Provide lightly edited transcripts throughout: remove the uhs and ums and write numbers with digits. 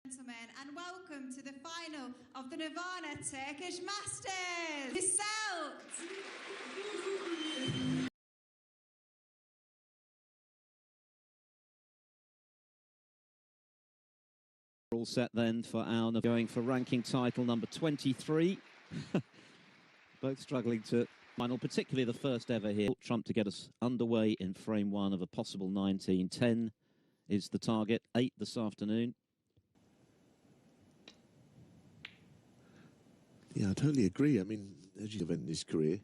Gentlemen, and welcome to the final of the Nirvana Turkish Masters. It's Selt. All set then for our going for ranking title number 23. Both struggling to final, particularly the first ever here. Trump to get us underway in frame one of a possible 19. 10 is the target, 8 this afternoon. Yeah, I totally agree. I mean, as you event in his career,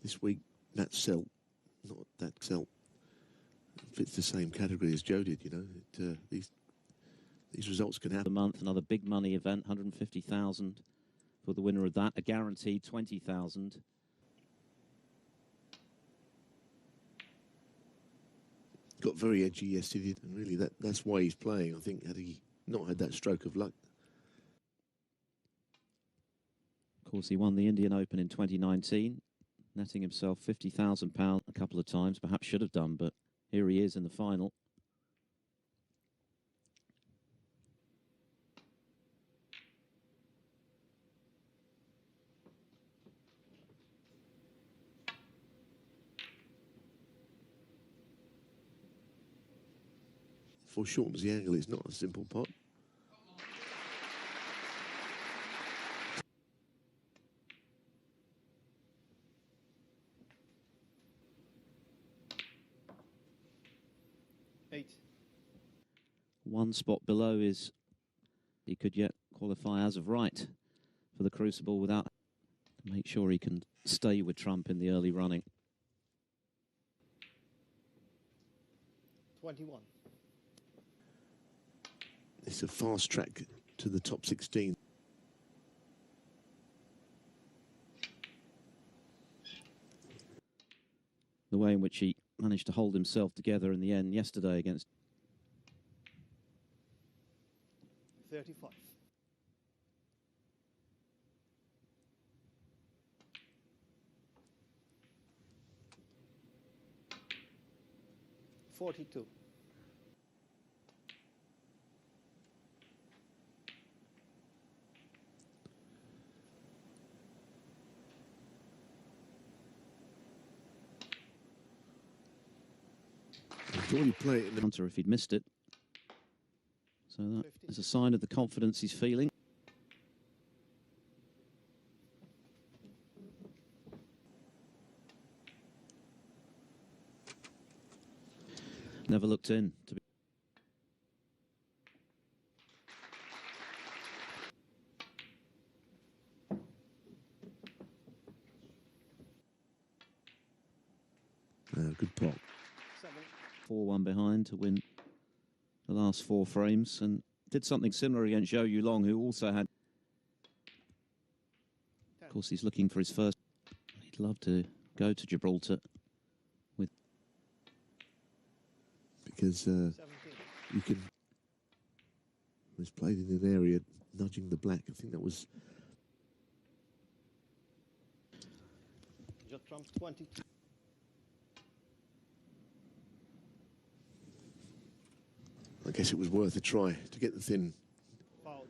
this week, that Selt, not that Selt, fits the same category as Judd did, you know. These results can happen. A month, another big money event, 150,000 for the winner of that, a guaranteed 20,000. Got very edgy yesterday, and really that's why he's playing. I think had he not had that stroke of luck. Of course, he won the Indian Open in 2019, netting himself £50,000 a couple of times. Perhaps should have done, but here he is in the final. Foreshortens the angle. It's not a simple pot. One spot below is he could yet qualify as of right for the Crucible without to make sure he can stay with Trump in the early running. 21. It's a fast track to the top 16. The way in which he managed to hold himself together in the end yesterday against 35. $42. He'd already played it in the counter if he'd missed it. So that is a sign of the confidence he's feeling. Never looked in to be. good pot. 4-1 behind to win the last 4 frames, and did something similar against Zhou Yulong, who also had. Of course, he's looking for his first. He'd love to go to Gibraltar with. Because you can. It was played in an area nudging the black. I think that was. Judd Trump 22. I guess it was worth a try to get the thin. Foul.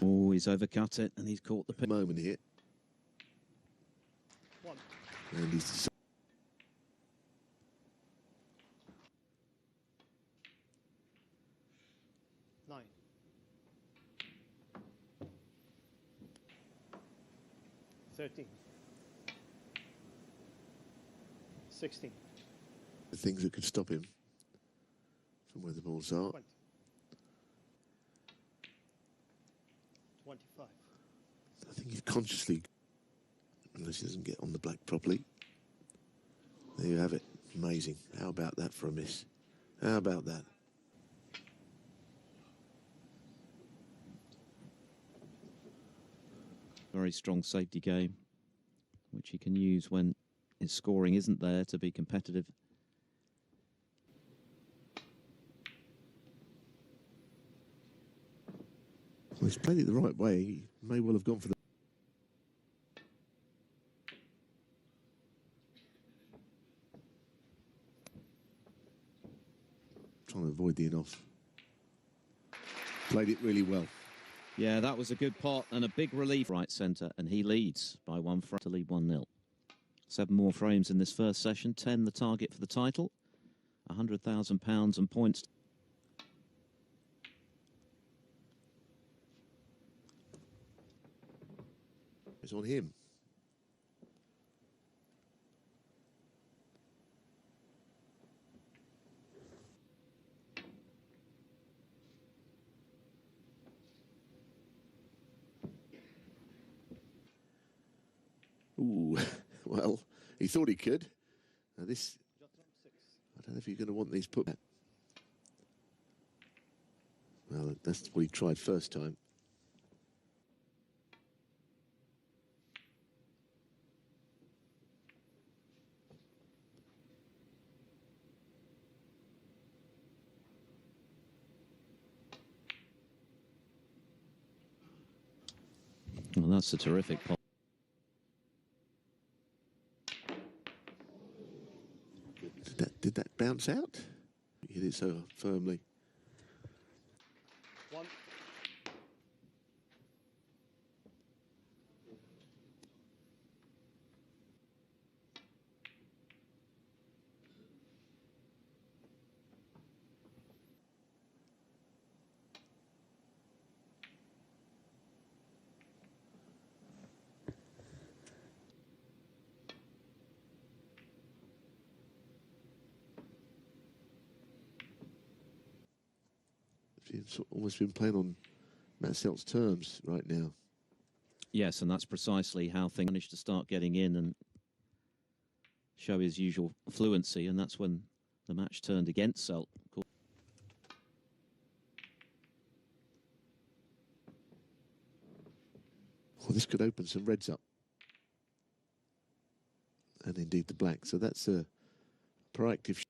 Oh, he's overcut it, and he's caught the Moment here. 1. And he's. 9. 13. 16. The things that could stop him from where the balls are. 20. 25. I think he's consciously, unless he doesn't get on the black properly. There you have it. Amazing. How about that for a miss? How about that? Very strong safety game, which he can use when his scoring isn't there to be competitive. Well, he's played it the right way. He may well have gone for the... Trying to avoid the in-off. Played it really well. Yeah, that was a good pot and a big relief. Right centre, and he leads by 1 frame to lead 1-0. 7 more frames in this first session. 10 the target for the title. £100,000 and points. It's on him. Ooh, well, he thought he could. Now this, I don't know if you're going to want these put back. Well, that's what he tried first time. Well, that's a terrific pot. Did that bounce out? He hit it so firmly. 1. He's almost been playing on Matt Selt's terms right now. Yes, and that's precisely how things managed to start getting in and show his usual fluency, and that's when the match turned against Selt. Well, this could open some reds up. And indeed the black. So that's a proactive.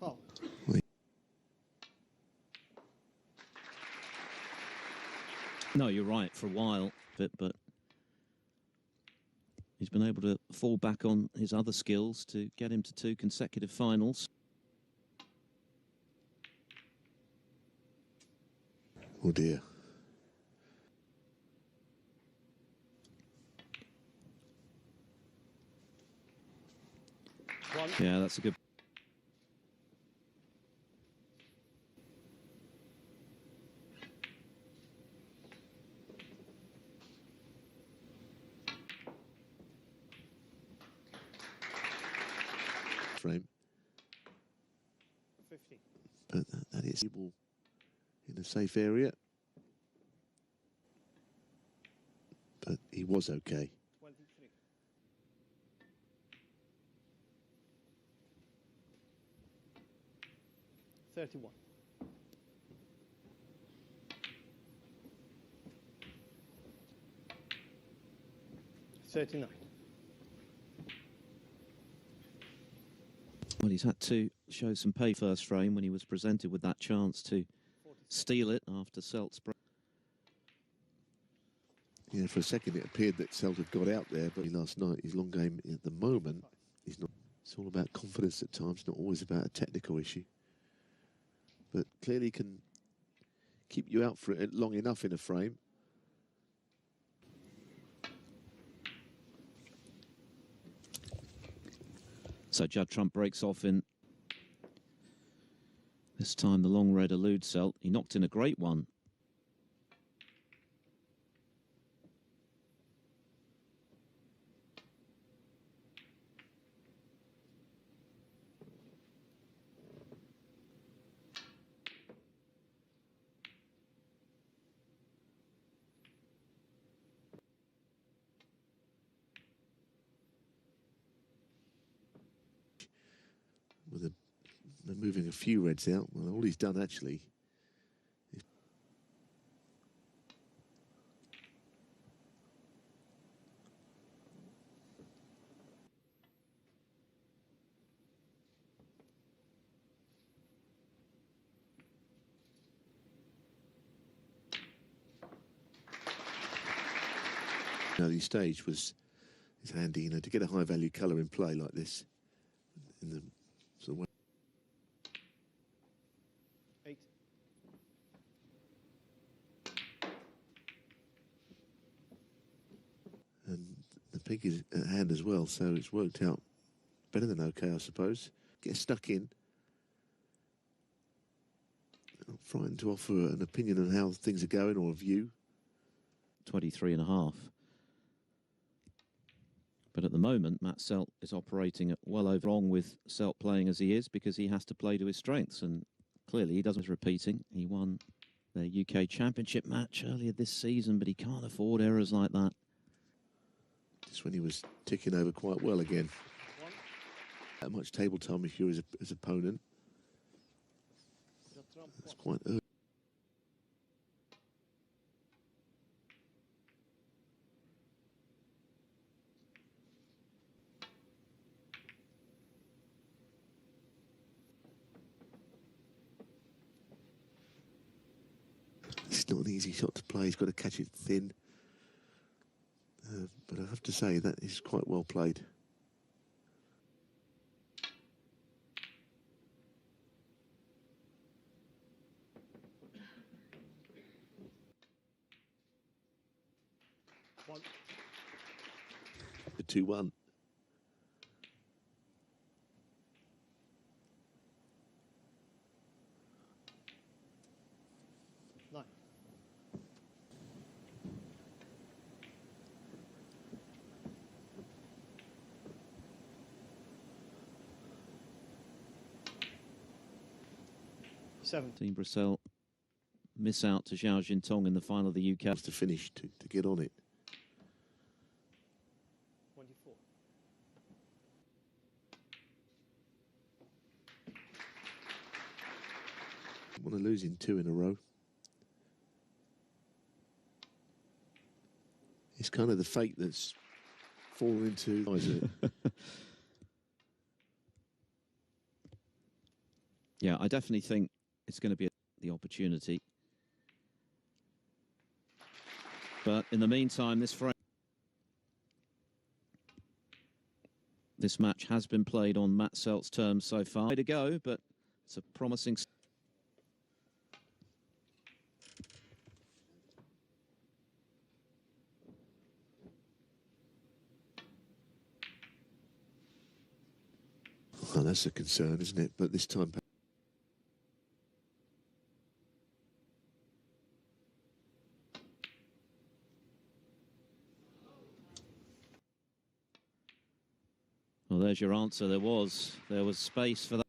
Oh. no, you're right, for a while, but he's been able to fall back on his other skills to get him to 2 consecutive finals. Oh dear. Yeah, that's a good... Frame. 50. But that is in a safe area. But he was okay. 23. 31. 39. Well, he's had to show some pay first frame when he was presented with that chance to steal it after Selt's break. Yeah, for a second it appeared that Selt had got out there, but last night his long game at the moment is not. It's all about confidence at times, not always about a technical issue. But clearly can keep you out for it long enough in a frame. So Judd Trump breaks off in. This time the long red eludes Selt. He knocked in a great one. With a They're moving a few reds out. Well, all he's done actually is early stage is handy, you know, to get a high value colour in play like this in the sort of way. 8. And the pig is at hand as well, so it's worked out better than okay, I suppose. Get stuck in. I'm frightened to offer an opinion on how things are going or a view. 23.5. But at the moment, Matt Selt is operating at well over, wrong with Selt playing as he is, because he has to play to his strengths, and clearly he doesn't. Repeating, he won the UK Championship match earlier this season, but he can't afford errors like that. Just when he was ticking over quite well again. That much table time if you're his opponent. It's quite early. It's not an easy shot to play. He's got to catch it thin. But I have to say that is quite well played. The 2-1. Team Brussels miss out to Zhao Jintong in the final of the UK. To finish, to get on it. 24. Want to lose in 2 in a row. It's kind of the fate that's fallen into, isn't it? Yeah, I definitely think it's going to be the opportunity. But in the meantime, this match has been played on Matt Selt's terms so far. Way to go, but it's a promising. Well, that's a concern, isn't it? But this time. Well, there's your answer. There was space for that.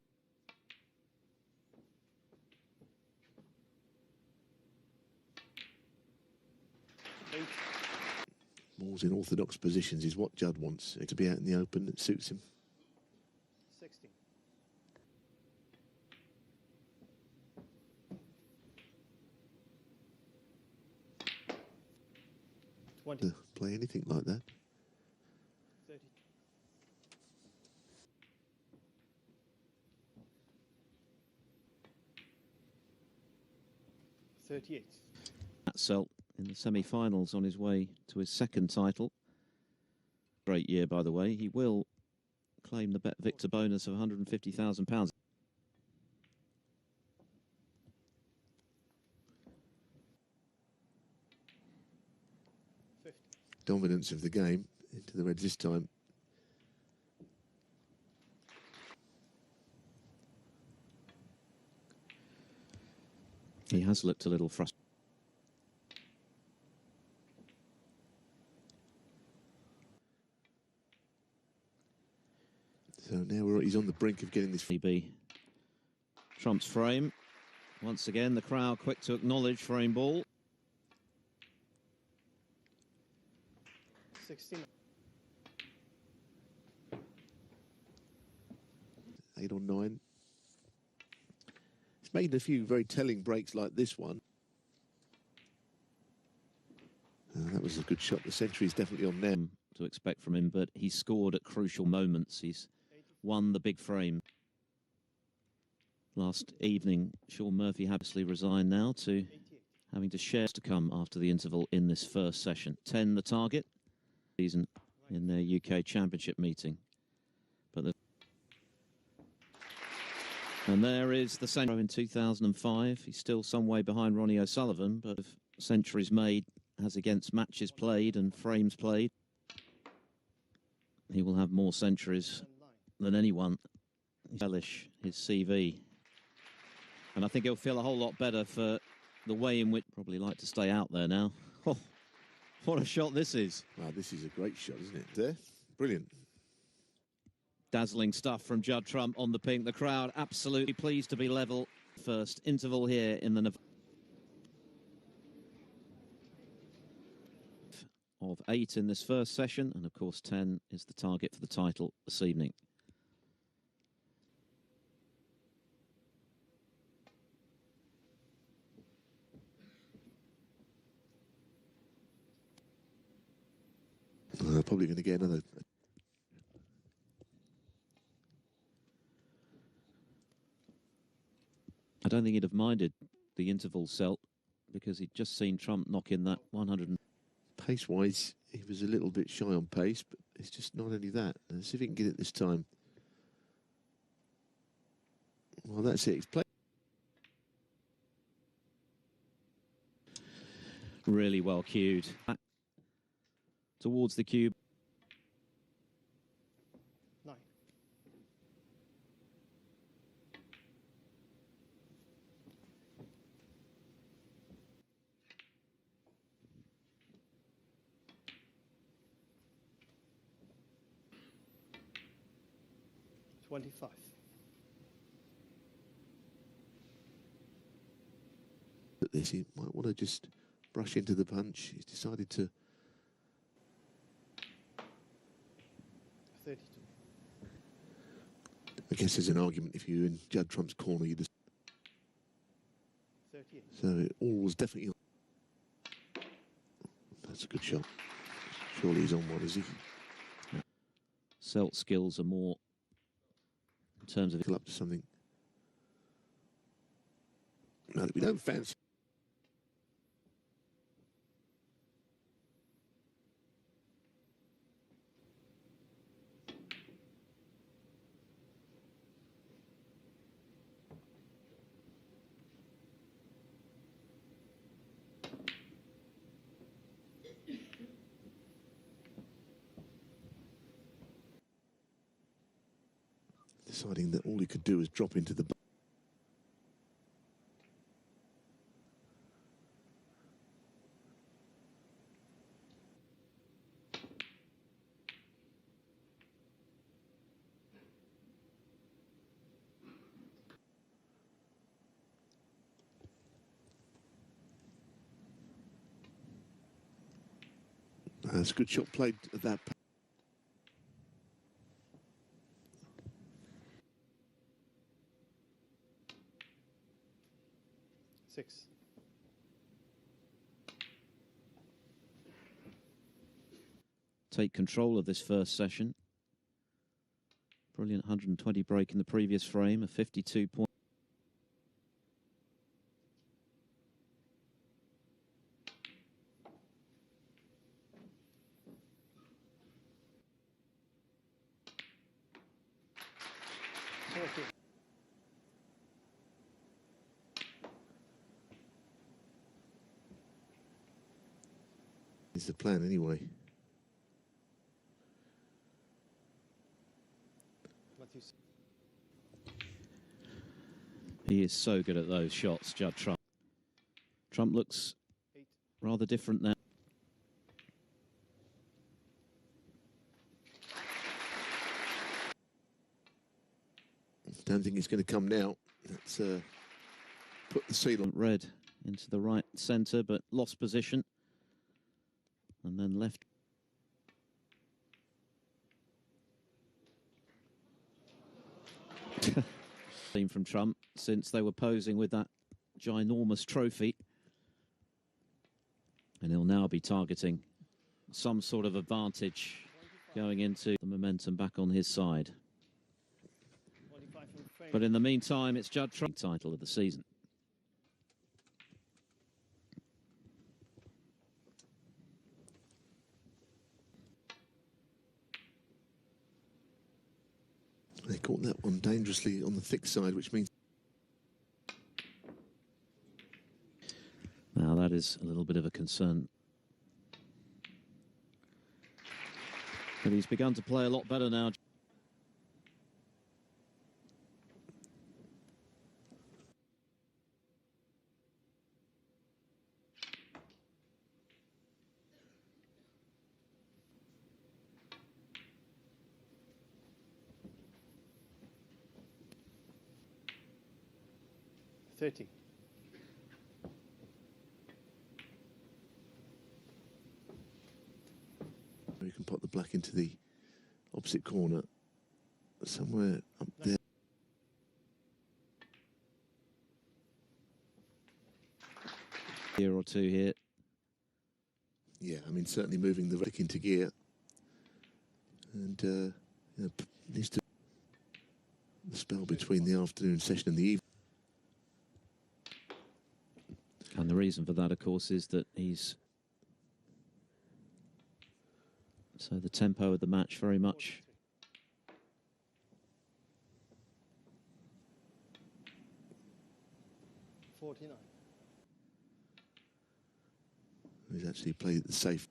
Balls in orthodox positions is what Judd wants. To be out in the open, it suits him. 16. To play anything like that. 30. 38. Matt Selt in the semi-finals on his way to his second title. Great year, by the way. He will claim the Bet Victor bonus of £150,000. Dominance of the game into the reds this time. He has looked a little frustrated. So now he's on the brink of getting this. Be Trump's frame. Once again, the crowd quick to acknowledge frame ball. 16. 8 or 9. He's made a few very telling breaks like this one. That was a good shot. The century is definitely on there. To expect from him, but he scored at crucial moments. He's won the big frame. Last evening, Sean Murphy obviously resigned now to having to share to come after the interval in this first session. 10 the target season in their UK Championship meeting. And there is the century in 2005. He's still some way behind Ronnie O'Sullivan, but centuries made as against matches played and frames played, he will have more centuries than anyone. Relish his CV. And I think he'll feel a whole lot better for the way in which probably like to stay out there now. Oh, what a shot this is. Wow, this is a great shot, isn't it? There, brilliant. Dazzling stuff from Judd Trump on the pink. The crowd absolutely pleased to be level. First interval here in the of 8 in this first session, and of course 10 is the target for the title this evening. Probably going to get another. I don't think he'd have minded the interval, Selt, because he'd just seen Trump knock in that 100. Pace-wise, he was a little bit shy on pace, but it's just not only that. Let's see if he can get it this time. Well, that's it. He's played. Really well cued. Back towards the cube. 9. $25. At this, he might want to just brush into the punch. He's decided to. 32. I guess there's an argument if you're in Judd Trump's corner, you just. 38. So it all was definitely. That's a good shot. Surely he's on one, is he? Selt skills are more in terms of Up to something. No, we don't fancy. Deciding that all he could do was drop into the. That's a good shot played at that. 6. take control of this first session. Brilliant 120 break in the previous frame, a 52 point. Is the plan anyway? He is so good at those shots, Judd Trump. Trump looks rather different now. Don't think it's going to come now. Let's put the seal on. Red into the right centre, but lost position. And then left. Team from Trump. since they were posing with that ginormous trophy. And he'll now be targeting some sort of advantage going into the momentum back on his side. 25 from frame. But in the meantime, it's Judd title of the season. They caught that one dangerously on the thick side, which means... Now that is a little bit of a concern. But he's begun to play a lot better now. $30. You can put the black into the opposite corner, somewhere up there. Year or two here. Yeah, I mean, certainly moving the wreck into gear. And you know, needs to the spell between the afternoon session and the evening. And the reason for that, of course, is that he's... So the tempo of the match very much... $49. He's actually played the safe.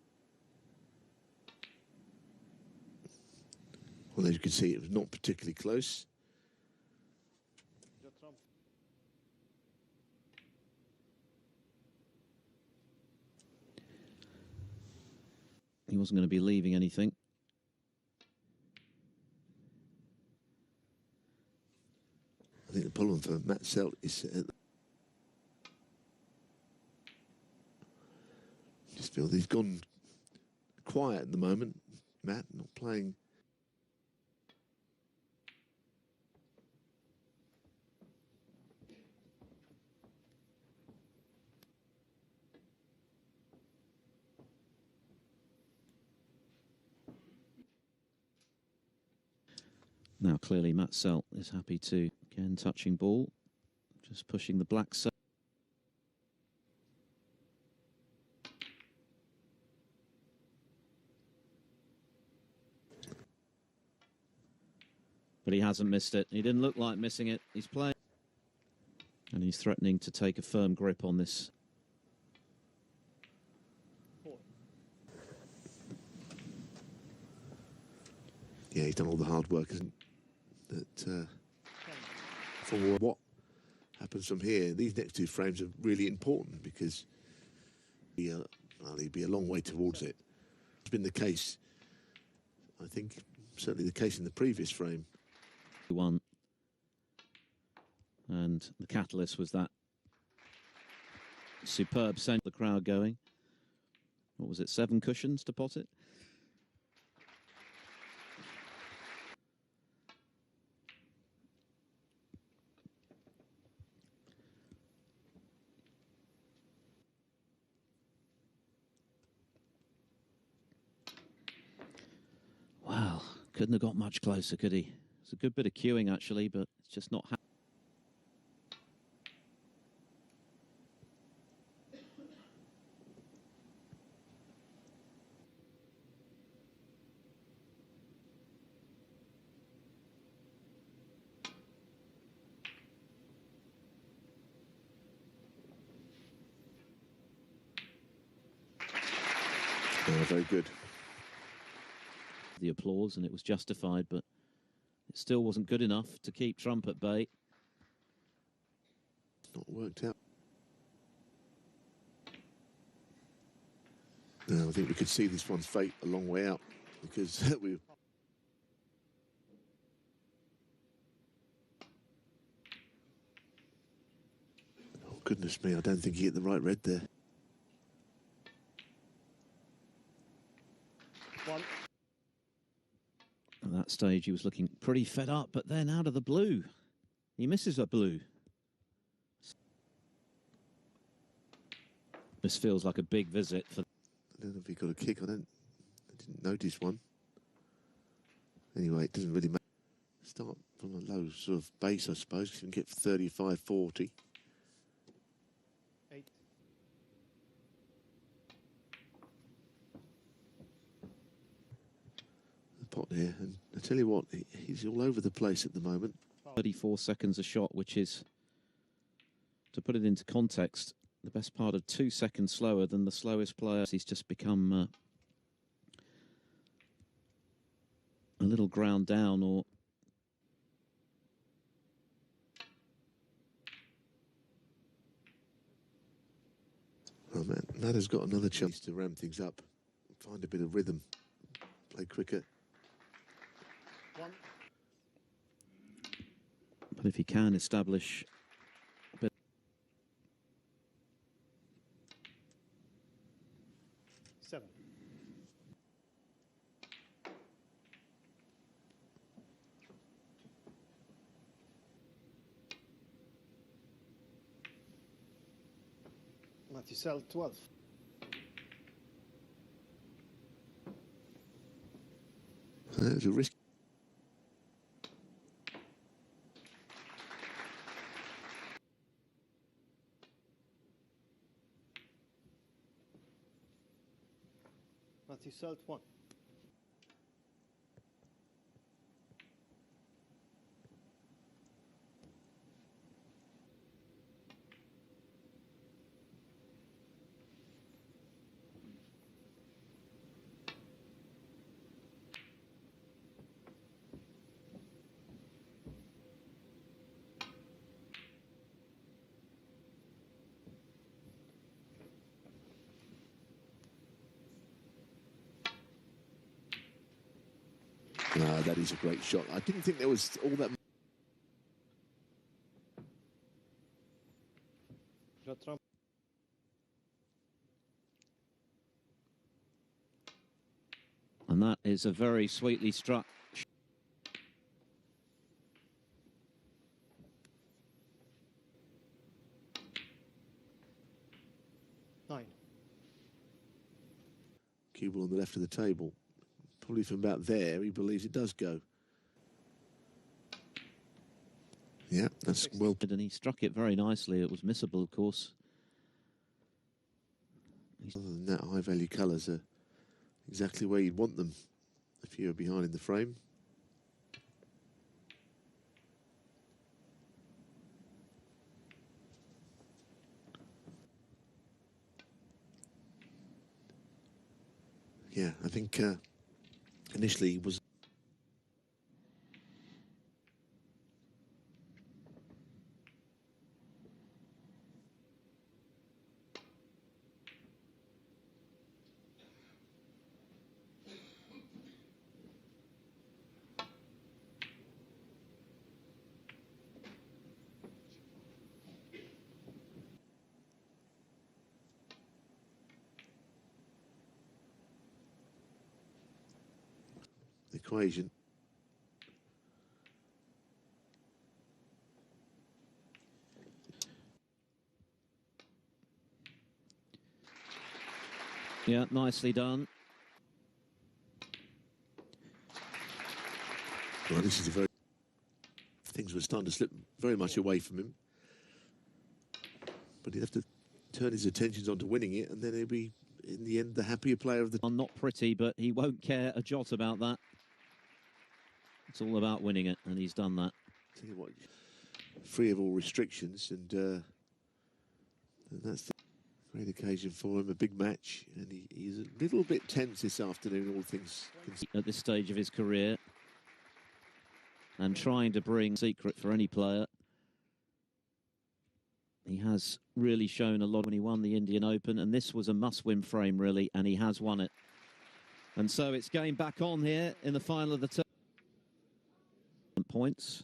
Well, as you can see, it was not particularly close. Your trump. He wasn't going to be leaving anything. I think the problem for Matt Selt is just feel he's gone quiet at the moment. Matt not playing. Now clearly Matt Selt is happy to again touching ball, just pushing the black set. But he hasn't missed it. He didn't look like missing it. He's playing. And he's threatening to take a firm grip on this. Yeah, he's done all the hard work, isn't that? For what happens from here, these next two frames are really important because he'll be a long way towards it. It's been the case, I think, certainly the case in the previous frame. One. And the catalyst was that superb send the crowd going. What was it, 7 cushions to pot it? Wow, couldn't have got much closer, could he? It's a good bit of cueing, actually, but it's just not happening. Very good. The applause, and it was justified, but it still wasn't good enough to keep Trump at bay. Not worked out. No, I think we could see this one's fate a long way out because we. Oh goodness me! I don't think he hit the right red there. One. At that stage, he was looking pretty fed up, but then out of the blue, he misses a blue. This feels like a big visit for... I don't know if he got a kick. I didn't notice one. Anyway, it doesn't really matter. Start from a low sort of base, I suppose. You can get 35, 40. 8. The pot there, and I tell you what, he's all over the place at the moment. 34 seconds a shot, which is, to put it into context, the best part of 2 seconds slower than the slowest player. He's just become a little ground down, or Oh man, Matt has got another chance to ram things up, find a bit of rhythm, play quicker. 1. but if he can establish a bit. Seven. Selt 12. That was a risk. Selt 1. Ah, that is a great shot. I didn't think there was all that. And that is a very sweetly struck. 9. Cue ball on the left of the table. Probably from about there, he believes it does go. Yeah, that's well. And he struck it very nicely. It was missable, of course. Other than that, high-value colours are exactly where you'd want them if you were behind in the frame. Yeah, I think initially he was. Equation. Yeah, nicely done. Well, this is a very. Things were starting to slip very much away from him, but he'd have to turn his attentions onto winning it, and then he'll be, in the end, the happier player of the. Not pretty, but he won't care a jot about that. It's all about winning it, and he's done that. Tell you what, free of all restrictions, and that's the great occasion for him, a big match, and he's a little bit tense this afternoon, all things considered. At this stage of his career, and trying to bring secret for any player. He has really shown a lot when he won the Indian Open, and this was a must-win frame, really, and he has won it. And so it's game back on here in the final of the tournament. Points,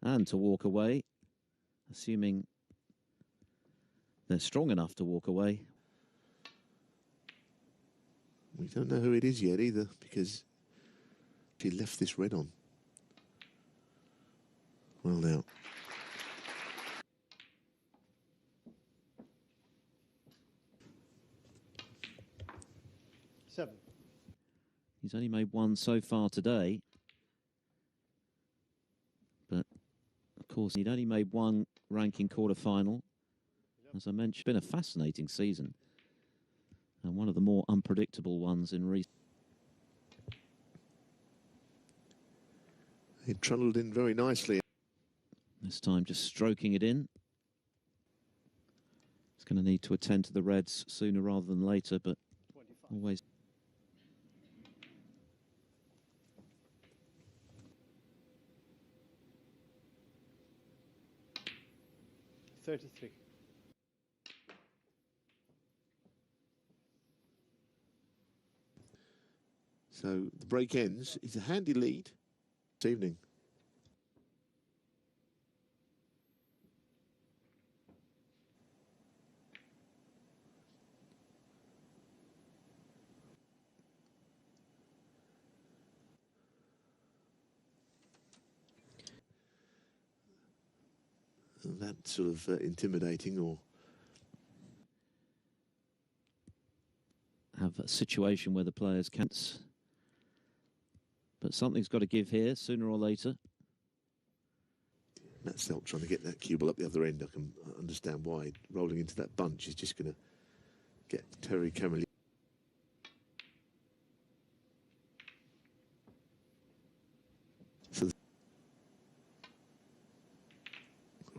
and to walk away, assuming they're strong enough to walk away. We don't know who it is yet either, because he left this red on. Well now. 7. He's only made one so far today. But, of course, he'd only made one ranking quarter-final. As I mentioned, it's been a fascinating season. And one of the more unpredictable ones in recent. He trundled in very nicely. This time just stroking it in. He's going to need to attend to the reds sooner rather than later, but 25. always. 33. So the break ends. It's a handy lead this evening. And that sort of intimidating or Have a situation where the players can't. But something's got to give here sooner or later. Matt Selt trying to get that cue ball up the other end. I can understand why. Rolling into that bunch is just going to get Terry Camerly. So,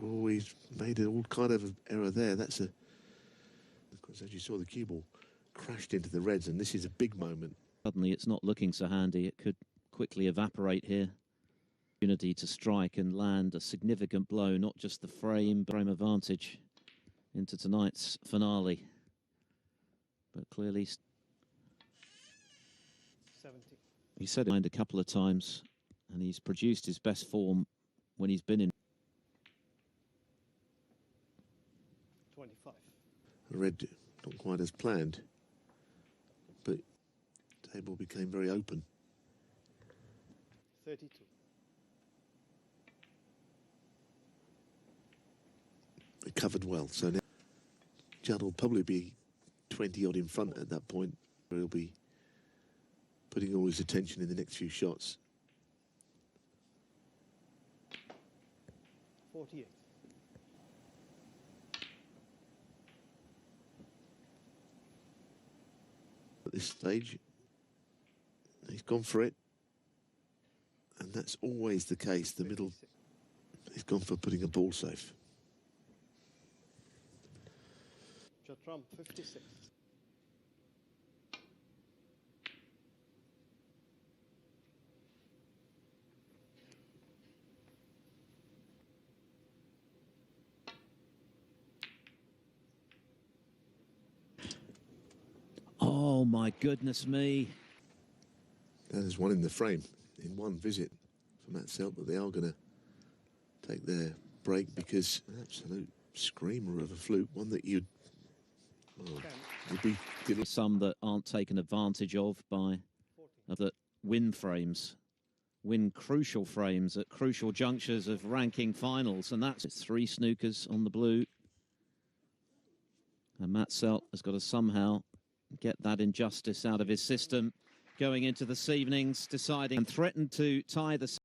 oh, he's made all kind of error there. That's a, of course, as you saw, the cue ball crashed into the reds, and this is a big moment. Suddenly it's not looking so handy. It could quickly evaporate here. Opportunity to strike and land a significant blow, not just the frame, but frame advantage into tonight's finale. But clearly, 70. he said it a couple of times, and he's produced his best form when he's been in. 25. Red not quite as planned, but the table became very open. 32. It covered well, so now Judd will probably be 20 odd in front at that point, where he'll be putting all his attention in the next few shots. 48. At this stage, he's gone for it, and that's always the case. The middle, he's gone for putting a ball safe. Judd, 56. Oh my goodness me. That is one in the frame in one visit for Matt Selt, but they are going to take their break because an absolute screamer of a fluke, one that you'd be Some that aren't taken advantage of by that win frames, win crucial frames at crucial junctures of ranking finals, and that's 3 snookers on the blue. And Matt Selt has got to somehow get that injustice out of his system going into this evening's deciding and threatened to tie the